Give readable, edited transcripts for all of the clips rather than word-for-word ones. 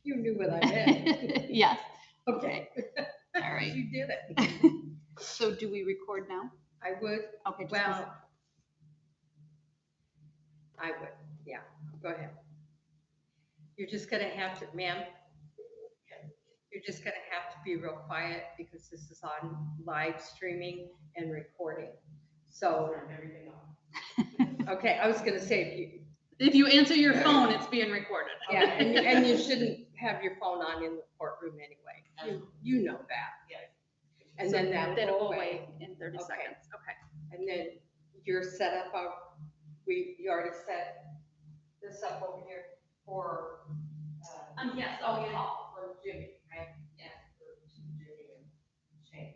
You knew what I meant. Yes. Okay. All right. You did it. So do we record now? I would. Okay. Well, I would. Yeah. Go ahead. You're just gonna have to, ma'am. You're just gonna have to be real quiet because this is on live streaming and recording. So. Okay, I was gonna say if you answer your phone, it's being recorded. Yeah, and you shouldn't have your phone on in the courtroom anyway. You know that. Yes. And So then that'll go away in 30 seconds. Okay. And then your setup of, you already set this up over here for, Yes, oh, yeah, for Jimmy, right? Yeah. For Jimmy and Shane.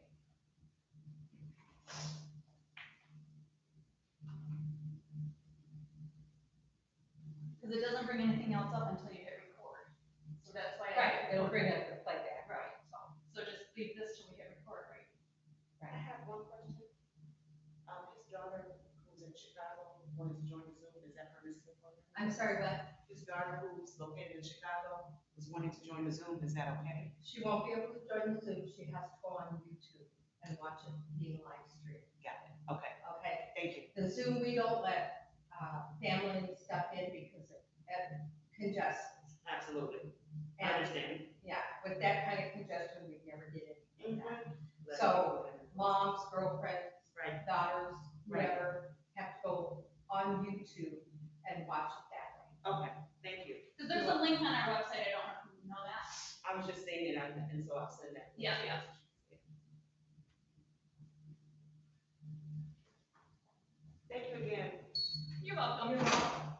Because it doesn't bring anything else up until you hit record. So that's why. Right, it'll bring up the playback. Right. So just leave this till we hit record, right? I have one question. His daughter who's in Chicago wanted to join the Zoom. Is that permissible for her? I'm sorry, but His daughter who's located in Chicago was wanting to join the Zoom. Is that okay? she won't be able to join the Zoom. She has to go on YouTube and watch it being live streamed. Got it. Okay. Okay. Thank you. The Zoom, we don't let family stuff in because it congests. Absolutely. And I understand. yeah, with that kind of congestion, we never did anything. Mm-hmm. So moms, girlfriends, Right. daughters, Right. whatever, have to go on YouTube and watch it that way. Okay. Thank you. Because there's a link on our website. I don't know if you know that. I was just saying it, and so I'll send that. Yeah. Thank you again. You're welcome. You're welcome.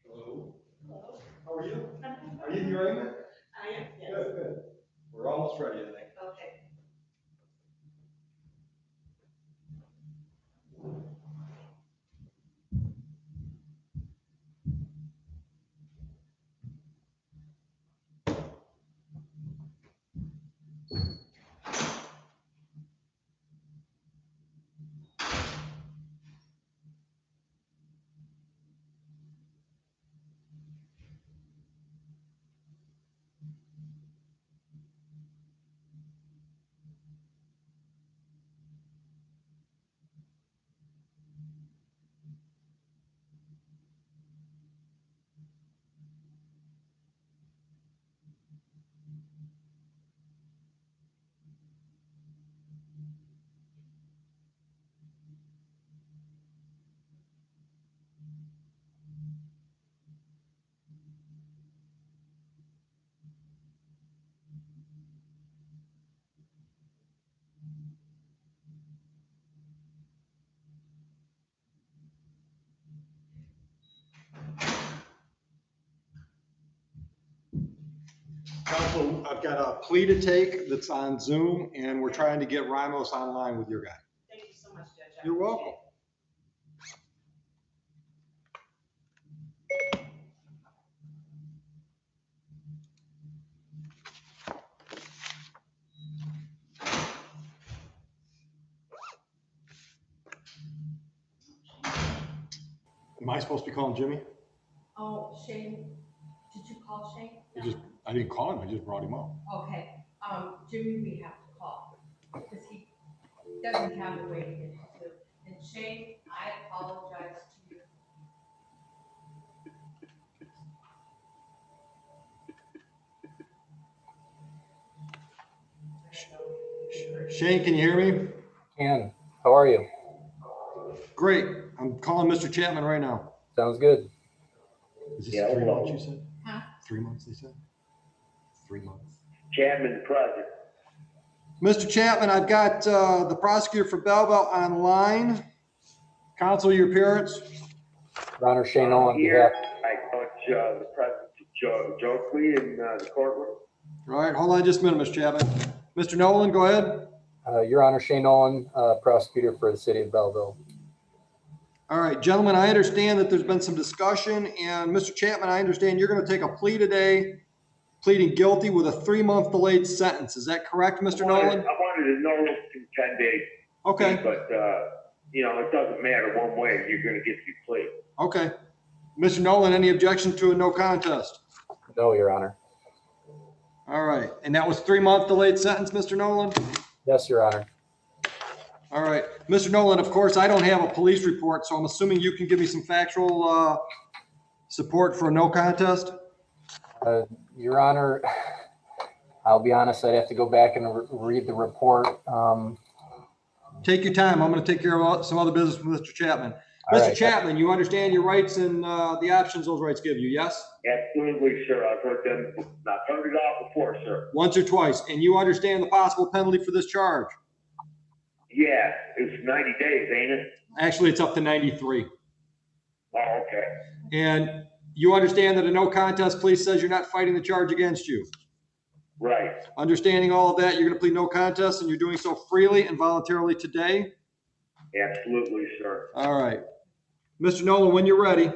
Hello, Hello? how are you? Are you hearing me? I am, yes. Good, good. We're almost ready, I think. Okay. Council, I've got a plea to take that's on Zoom, and we're trying to get Ramos online with your guy. Thank you so much, Judge. I You're appreciate welcome. it. Am I supposed to be calling Jimmy? Oh, Shane, did you call Shane? I didn't call him, I just brought him up. Okay, Jimmy, we have to call, because he doesn't have a way to get to. And Shane, I apologize to you. Shane, can you hear me? Ken, how are you? Great, I'm calling Mr. Chapman right now. Sounds good. Is this Yeah, 3 hello. months you said? Huh? 3 months, they said? 3 months. Chapman present. Mr. Chapman, I've got the prosecutor for Belleville online. Counsel, your appearance. Your Honor, Shane on Here, behalf. I coach the presence of Oakley in the courtroom. All right, hold on just a minute, Mr. Chapman. Mr. Nolan, go ahead. Your Honor, Shane Nolan, prosecutor for the city of Belleville. All right, gentlemen, I understand that there's been some discussion, and Mr. Chapman, I understand you're going to take a plea today, pleading guilty with a 3-month delayed sentence. Is that correct, Mr. Nolan? I wanted to know in 10 days. Okay, But, you know, it doesn't matter one way, you're gonna get your plea. okay. Mr. Nolan, any objection to a no contest? No, Your Honor. All right, and that was 3-month delayed sentence, Mr. Nolan? Yes, Your Honor. All right, Mr. Nolan, of course, I don't have a police report, so I'm assuming you can give me some factual support for a no contest? Your Honor, I'll be honest, I'd have to go back and read the report. Take your time. I'm going to take care of some other business with Mr. Chapman. All Mr. right. Chapman, you understand your rights and the options those rights give you, yes? Absolutely, sir, I've heard it all before, sir. Once or twice, and you understand the possible penalty for this charge? Yeah, it's 90 days, ain't it? Actually, it's up to 93. Oh, okay. And you understand that a no contest plea says you're not fighting the charge against you. Right. Understanding all of that, you're going to plead no contest, and you're doing so freely and voluntarily today? Absolutely, sir. All right. Mr. Nolan, when you're ready.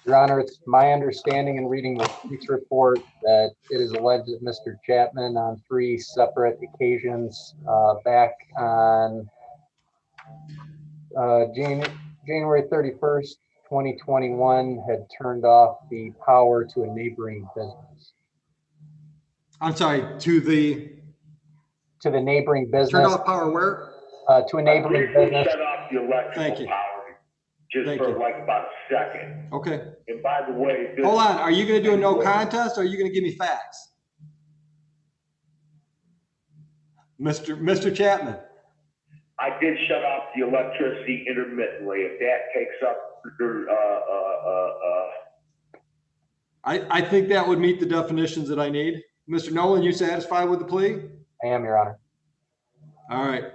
Your Honor, it's my understanding in reading the police report that it is alleged that Mr. Chapman on 3 separate occasions back on January 31st, 2021 had turned off the power to a neighboring business. I'm sorry, to the To the neighboring business. turned off power where? To a neighboring business. Shut off the Thank you. electrical power just Thank for you. like about a second. Okay. And by the way, this, Hold on. Are you going to do a no contest or are you going to give me facts? Mr. Chapman. I did shut off the electricity intermittently. If that takes up, I think that would meet the definitions that I need. Mr. Nolan, you satisfied with the plea? I am, Your Honor. All right.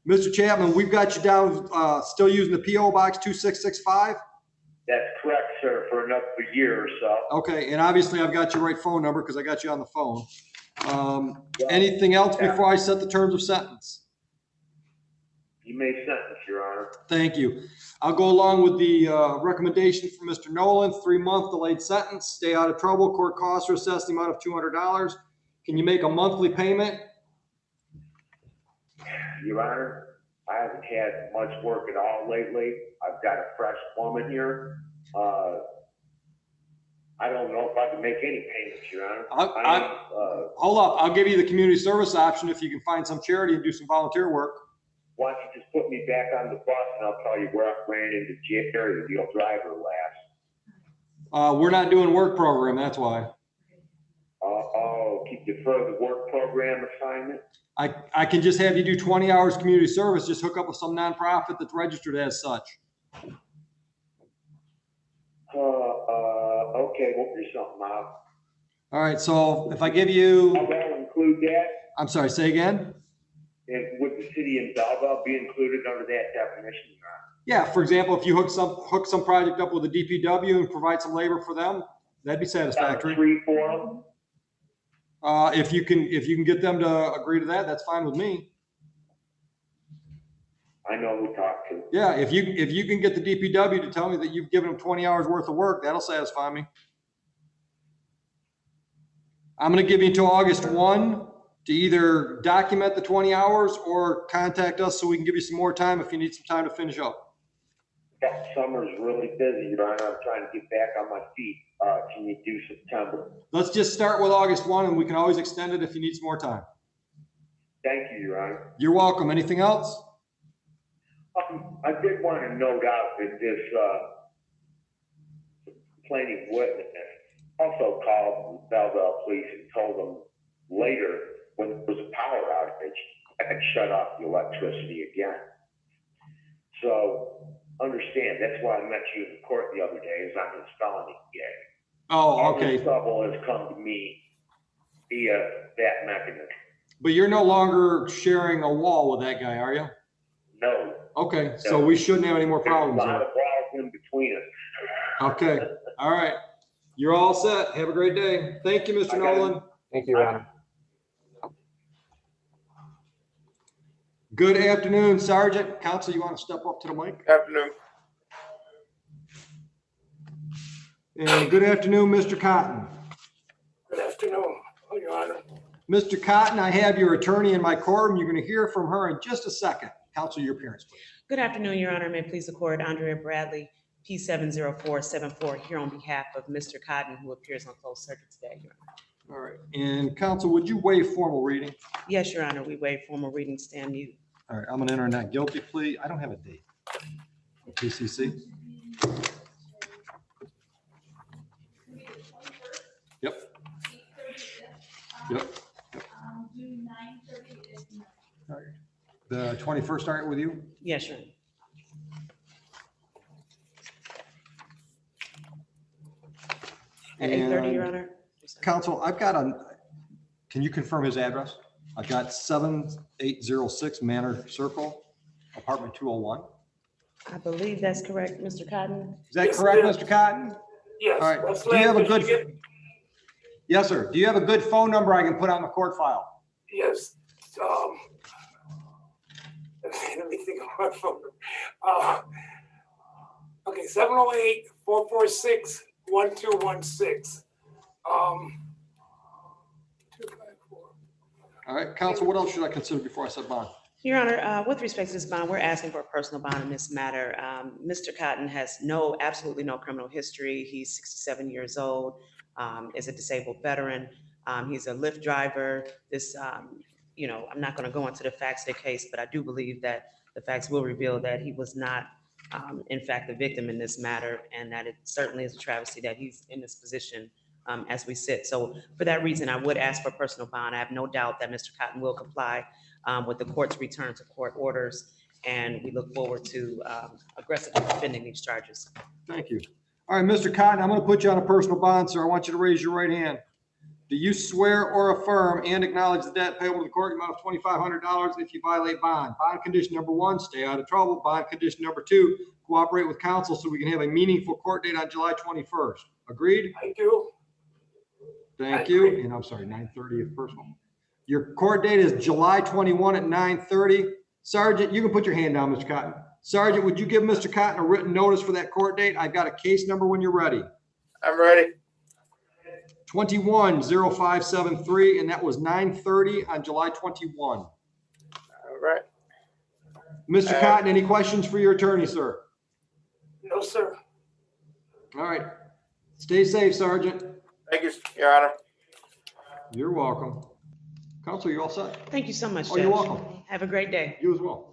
Mr. Chapman, we've got you down still using the P.O. Box 2665? that's correct, sir, for another year or so. Okay, and obviously I've got your right phone number because I got you on the phone. Anything else before I set the terms of sentence? You may sentence, Your Honor. Thank you. I'll go along with the recommendation from Mr. Nolan, 3-month delayed sentence, stay out of trouble, court costs are assessed the amount of $200. Can you make a monthly payment? Your Honor, I haven't had much work at all lately. I've got a fresh woman here. I don't know if I can make any payments, Your Honor. Hold up, I'll give you the community service option if you can find some charity and do some volunteer work. Why don't you just put me back on the bus and I'll tell you where I ran into Jerry, the old driver last. We're not doing work program, that's why. Keep you for the work program assignment? I can just have you do 20 hours community service, just hook up with some nonprofit that's registered as such. Okay, we'll figure something out. All right, so if I give you, I'll include that, I'm sorry, say again? and would the city in Belleville be included under that definition? Yeah, for example, if you hook some project up with a DPW and provide some labor for them, that'd be satisfactory. 3 for them? If you can get them to agree to that, that's fine with me. I know who to talk to. Yeah, if you can get the DPW to tell me that you've given them 20 hours worth of work, that'll satisfy me. I'm gonna give you until August 1 to either document the 20 hours or contact us so we can give you some more time if you need some time to finish up. That summer's really busy, Your Honor. I'm trying to get back on my feet. Can you do September? Let's just start with August 1 and we can always extend it if you need some more time. Thank you, Your Honor. You're welcome. Anything else? I did want to note out that this complaining witness also called Belleville Police and told them later when there was a power outage, I could shut off the electricity again. So understand, that's why I met you in court the other day, is I'm his felony gig. Oh, All okay. this trouble has come to me via that mechanism. But you're no longer sharing a wall with that guy, are you? No. Okay, so we shouldn't have any more problems There's a lot there. of walls in between us. Okay, all right. You're all set. Have a great day. Thank you, Mr. Nolan. Thank you, Your Honor. Good afternoon, Sergeant. Counsel, you want to step up to the mic? Afternoon. And good afternoon, Mr. Cotton. Good afternoon, Your Honor. Mr. Cotton, I have your attorney in my courtroom. You're going to hear from her in just a second. Counsel, your appearance, please. Good afternoon, Your Honor. May it please the court, Andrea Bradley, P70474, here on behalf of Mr. Cotton, who appears on closed circuit today, Your Honor. All right. And counsel, would you waive formal reading? Yes, Your Honor, we waive formal reading, stand mute. All right, I'm going to enter not guilty plea. I don't have a date. PCC? Yep. Yep. June 9:30 is. All right. The 21st, all right with you? Yes, Your Honor. At 8:30, Your Honor. Counsel, I've got can you confirm his address? I've got 7806 Manor Circle, apartment 201. I believe that's correct, Mr. Cotton. Is that Yes, correct, ma'am. Mr. Cotton? Yes. All right. that's Do you have a land good, Michigan. yes, sir. Do you have a good phone number I can put on the court file? Yes. Let me think of my phone. Okay, 708-446-1216. 254. All right, counsel, what else should I consider before I set bond? Your Honor, with respect to this bond, we're asking for a personal bond in this matter. Mr. Cotton has absolutely no criminal history. He's 67 years old, is a disabled veteran. He's a Lyft driver. I'm not going to go into the facts of the case, but I do believe that the facts will reveal that he was not, in fact, the victim in this matter, and that it certainly is a travesty that he's in this position as we sit. So for that reason, I would ask for a personal bond. I have no doubt that Mr. Cotton will comply with the court's return to court orders, and we look forward to aggressively defending these charges. Thank you. All right, Mr. Cotton, I'm going to put you on a personal bond, sir. I want you to raise your right hand. Do you swear or affirm and acknowledge the debt payable to the court in the amount of $2,500 if you violate bond? Bond condition number 1, stay out of trouble. Bond condition number 2, cooperate with counsel so we can have a meaningful court date on July 21st. Agreed? I do. Thank you. And I'm sorry, 9:30 if personal. Your court date is July 21 at 9:30. Sergeant, you can put your hand down, Mr. Cotton. Sergeant, would you give Mr. Cotton a written notice for that court date? I've got a case number when you're ready. I'm ready. 210573, and that was 9:30 on July 21. All right. Mr. Cotton, any questions for your attorney, sir? No, sir. All right. Stay safe, Sergeant. Thank you, Your Honor. You're welcome. Counsel, you're all set. Thank you so much, Oh, you're Judge. welcome. Have a great day. You as well.